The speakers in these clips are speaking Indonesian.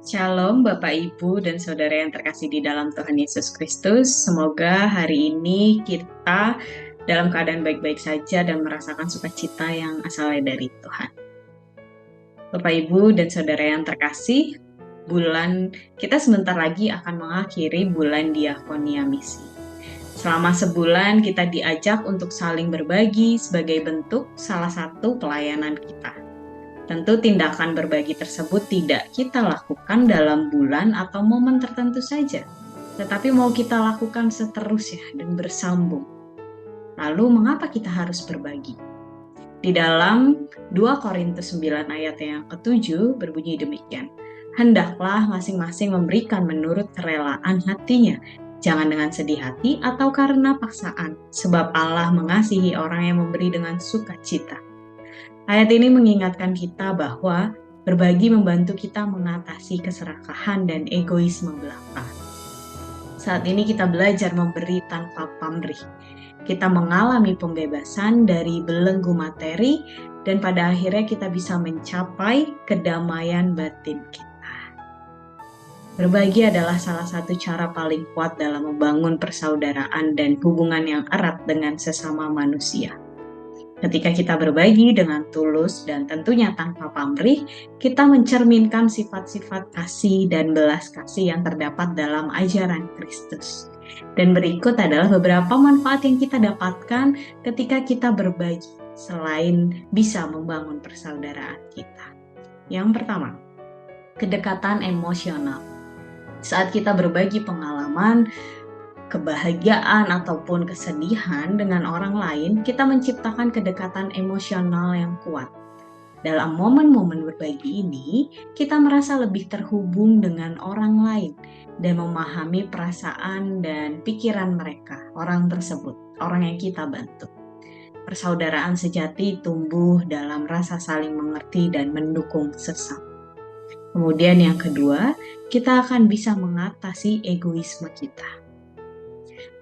Shalom Bapak Ibu dan Saudara yang terkasih di dalam Tuhan Yesus Kristus. Semoga hari ini kita dalam keadaan baik-baik saja dan merasakan sukacita yang asalnya dari Tuhan. Bapak Ibu dan Saudara yang terkasih, kita sebentar lagi akan mengakhiri bulan Diakonia Misi. Selama sebulan kita diajak untuk saling berbagi sebagai bentuk salah satu pelayanan kita. Tentu tindakan berbagi tersebut tidak kita lakukan dalam bulan atau momen tertentu saja, tetapi mau kita lakukan seterusnya dan bersambung. Lalu mengapa kita harus berbagi? Di dalam 2 Korintus 9 ayat yang ke-7 berbunyi demikian, hendaklah masing-masing memberikan menurut kerelaan hatinya, jangan dengan sedih hati atau karena paksaan, sebab Allah mengasihi orang yang memberi dengan sukacita. Ayat ini mengingatkan kita bahwa berbagi membantu kita mengatasi keserakahan dan egoisme belaka. Saat ini kita belajar memberi tanpa pamrih. Kita mengalami pembebasan dari belenggu materi dan pada akhirnya kita bisa mencapai kedamaian batin kita. Berbagi adalah salah satu cara paling kuat dalam membangun persaudaraan dan hubungan yang erat dengan sesama manusia. Ketika kita berbagi dengan tulus dan tentunya tanpa pamrih, kita mencerminkan sifat-sifat kasih dan belas kasih yang terdapat dalam ajaran Kristus. Dan berikut adalah beberapa manfaat yang kita dapatkan ketika kita berbagi, selain bisa membangun persaudaraan kita. Yang pertama, kedekatan emosional. Saat kita berbagi pengalaman, kebahagiaan ataupun kesedihan dengan orang lain, kita menciptakan kedekatan emosional yang kuat. Dalam momen-momen berbagi ini, kita merasa lebih terhubung dengan orang lain dan memahami perasaan dan pikiran mereka, orang tersebut, orang yang kita bantu. Persaudaraan sejati tumbuh dalam rasa saling mengerti dan mendukung sesama. Kemudian yang kedua, kita akan bisa mengatasi egoisme kita.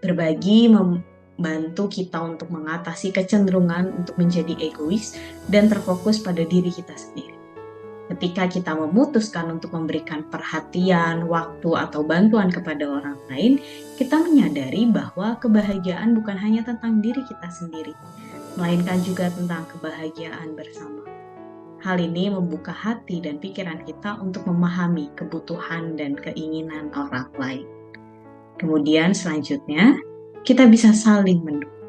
Berbagi membantu kita untuk mengatasi kecenderungan untuk menjadi egois dan terfokus pada diri kita sendiri. Ketika kita memutuskan untuk memberikan perhatian, waktu, atau bantuan kepada orang lain, kita menyadari bahwa kebahagiaan bukan hanya tentang diri kita sendiri, melainkan juga tentang kebahagiaan bersama. Hal ini membuka hati dan pikiran kita untuk memahami kebutuhan dan keinginan orang lain. Kemudian selanjutnya, kita bisa saling mendukung.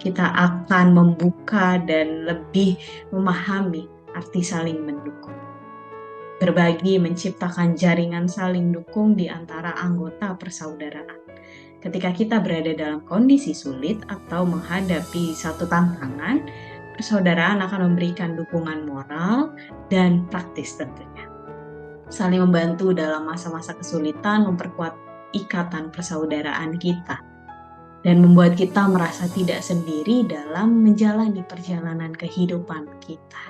Kita akan membuka dan lebih memahami arti saling mendukung. Berbagi menciptakan jaringan saling dukung di antara anggota persaudaraan. Ketika kita berada dalam kondisi sulit atau menghadapi satu tantangan, persaudaraan akan memberikan dukungan moral dan praktis tentunya. Saling membantu dalam masa-masa kesulitan memperkuat ikatan persaudaraan kita dan membuat kita merasa tidak sendiri dalam menjalani perjalanan kehidupan kita.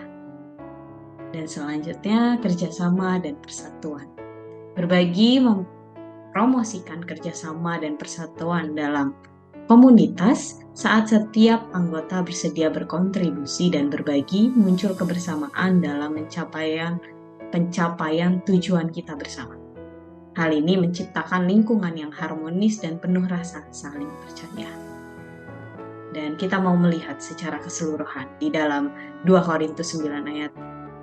Dan selanjutnya, kerjasama dan persatuan. Berbagi mempromosikan kerjasama dan persatuan dalam komunitas. Saat setiap anggota bersedia berkontribusi dan berbagi, muncul kebersamaan dalam pencapaian tujuan kita bersama. Hal ini menciptakan lingkungan yang harmonis dan penuh rasa saling percaya. Dan kita mau melihat secara keseluruhan di dalam 2 Korintus 9 ayat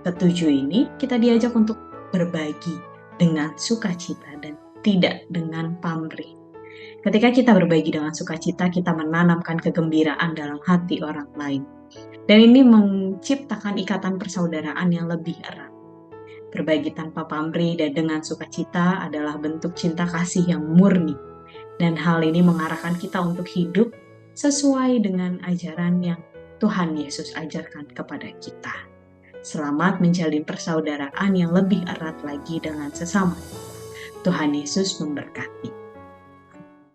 ke-7 ini, kita diajak untuk berbagi dengan sukacita dan tidak dengan pamrih. Ketika kita berbagi dengan sukacita, kita menanamkan kegembiraan dalam hati orang lain. Dan ini menciptakan ikatan persaudaraan yang lebih erat. Berbagi tanpa pamrih dan dengan sukacita adalah bentuk cinta kasih yang murni. Dan hal ini mengarahkan kita untuk hidup sesuai dengan ajaran yang Tuhan Yesus ajarkan kepada kita. Selamat menjalin persaudaraan yang lebih erat lagi dengan sesama. Tuhan Yesus memberkati.